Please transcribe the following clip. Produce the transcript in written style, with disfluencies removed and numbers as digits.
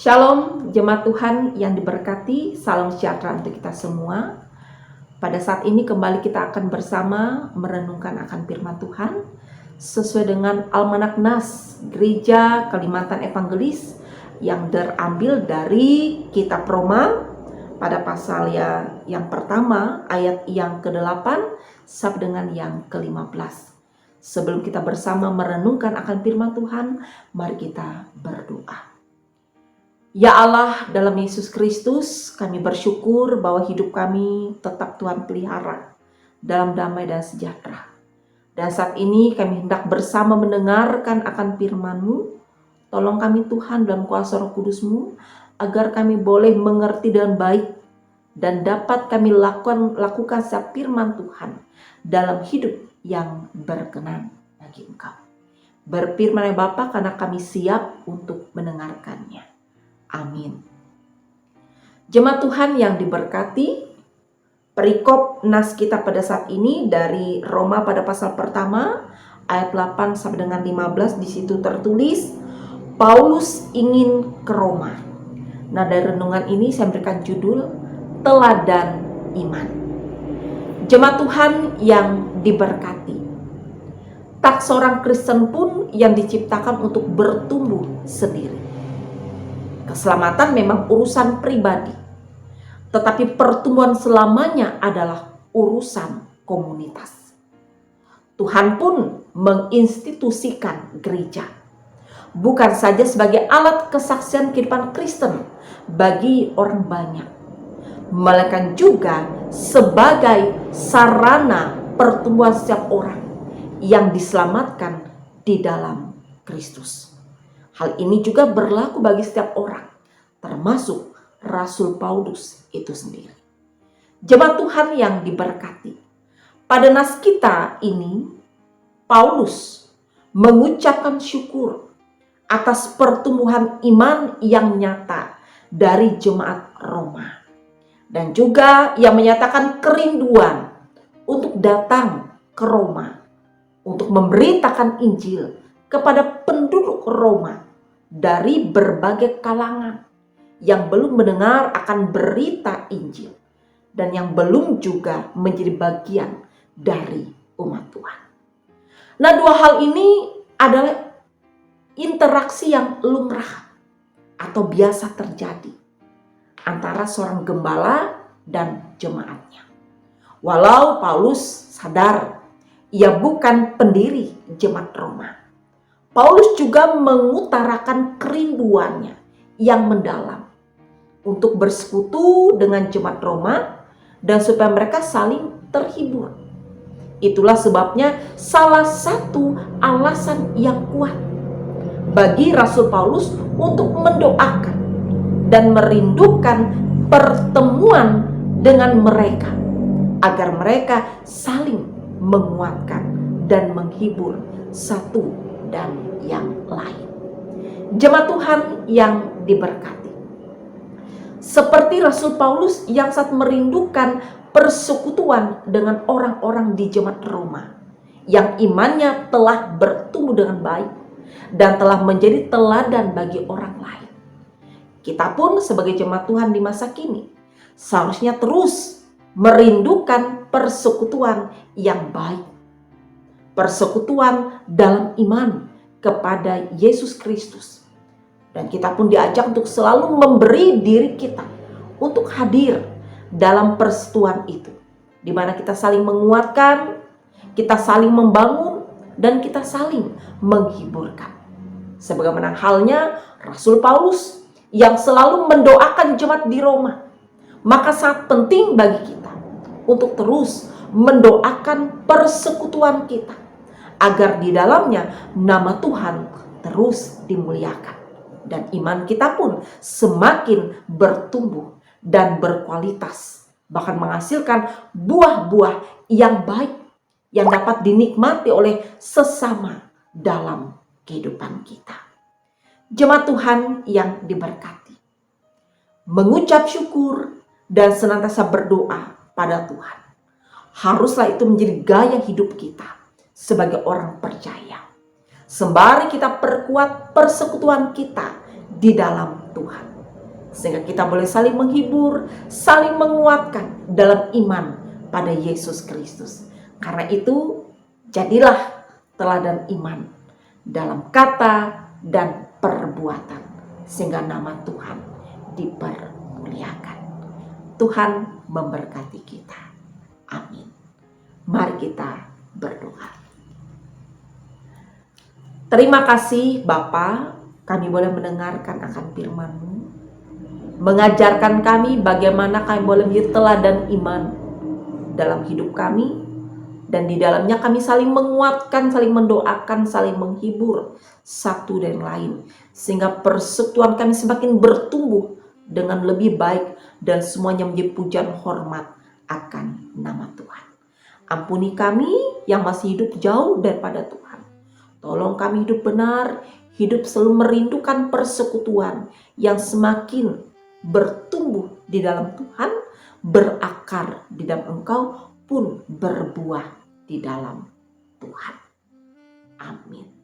Shalom jemaat Tuhan yang diberkati, salam sejahtera untuk kita semua. Pada saat ini kembali kita akan bersama merenungkan akan firman Tuhan sesuai dengan Almanak Nas Gereja Kalimantan Evangelis yang terambil dari kitab Roma pada pasal yang pertama ayat yang ke-8 sampai dengan yang ke-15. Sebelum kita bersama merenungkan akan firman Tuhan, mari kita berdoa. Ya Allah, dalam Yesus Kristus, kami bersyukur bahwa hidup kami tetap Tuhan pelihara dalam damai dan sejahtera. Dan saat ini kami hendak bersama mendengarkan akan firman-Mu. Tolong kami Tuhan dalam kuasa Roh Kudus-Mu, agar kami boleh mengerti dengan baik dan dapat kami lakukan setiap firman Tuhan dalam hidup yang berkenan bagi Engkau. Berfirman ya Bapa, karena kami siap untuk mendengarkannya. Amin. Jemaat Tuhan yang diberkati, perikop nas kita pada saat ini dari Roma pada pasal pertama ayat 8 sampai dengan 15. Di situ tertulis Paulus ingin ke Roma. Nah, dari renungan ini saya berikan judul Teladan Iman. Jemaat Tuhan yang diberkati, tak seorang Kristen pun yang diciptakan untuk bertumbuh sendiri. Keselamatan memang urusan pribadi, tetapi pertumbuhan selamanya adalah urusan komunitas. Tuhan pun menginstitusikan gereja, bukan saja sebagai alat kesaksian kehidupan Kristen bagi orang banyak, melainkan juga sebagai sarana pertumbuhan setiap orang yang diselamatkan di dalam Kristus. Hal ini juga berlaku bagi setiap orang, termasuk Rasul Paulus itu sendiri. Jemaat Tuhan yang diberkati, pada nas kita ini, Paulus mengucapkan syukur atas pertumbuhan iman yang nyata dari jemaat Roma. Dan juga yang menyatakan kerinduan untuk datang ke Roma, untuk memberitakan Injil kepada penduduk Roma dari berbagai kalangan yang belum mendengar akan berita Injil dan yang belum juga menjadi bagian dari umat Tuhan. Nah, dua hal ini adalah interaksi yang lumrah atau biasa terjadi antara seorang gembala dan jemaatnya. Walau Paulus sadar ia bukan pendiri jemaat Roma, Paulus juga mengutarakan kerinduannya yang mendalam untuk bersekutu dengan jemaat Roma dan supaya mereka saling terhibur. Itulah sebabnya salah satu alasan yang kuat bagi Rasul Paulus untuk mendoakan dan merindukan pertemuan dengan mereka agar mereka saling menguatkan dan menghibur satu dan yang lain. Jemaat Tuhan yang diberkati, seperti Rasul Paulus yang saat merindukan persekutuan dengan orang-orang di jemaat Roma yang imannya telah bertumbuh dengan baik dan telah menjadi teladan bagi orang lain. Kita pun sebagai jemaat Tuhan di masa kini seharusnya terus merindukan persekutuan yang baik, persekutuan dalam iman kepada Yesus Kristus. Dan kita pun diajak untuk selalu memberi diri kita untuk hadir dalam persekutuan itu, di mana kita saling menguatkan, kita saling membangun, dan kita saling menghiburkan. Sebagaimana halnya Rasul Paulus yang selalu mendoakan jemaat di Roma, maka sangat penting bagi kita untuk terus mendoakan persekutuan kita, agar di dalamnya nama Tuhan terus dimuliakan dan iman kita pun semakin bertumbuh dan berkualitas, bahkan menghasilkan buah-buah yang baik yang dapat dinikmati oleh sesama dalam kehidupan kita. Jemaat Tuhan yang diberkati, mengucap syukur dan senantiasa berdoa pada Tuhan haruslah itu menjadi gaya hidup kita sebagai orang percaya, sembari kita perkuat persekutuan kita di dalam Tuhan. Sehingga kita boleh saling menghibur, saling menguatkan dalam iman pada Yesus Kristus. Karena itu, jadilah teladan iman dalam kata dan perbuatan, sehingga nama Tuhan dipermuliakan. Tuhan memberkati kita. Amin. Mari kita berdoa. Terima kasih Bapa, kami boleh mendengarkan akan firman-Mu, mengajarkan kami bagaimana kami boleh menjadi teladan iman dalam hidup kami, dan di dalamnya kami saling menguatkan, saling mendoakan, saling menghibur satu dan lain, sehingga persekutuan kami semakin bertumbuh dengan lebih baik dan semuanya menjadi pujian hormat akan nama Tuhan. Ampuni kami yang masih hidup jauh daripada Tuhan. Tolong kami hidup benar, hidup selalu merindukan persekutuan yang semakin bertumbuh di dalam Tuhan, berakar di dalam Engkau, pun berbuah di dalam Tuhan. Amin.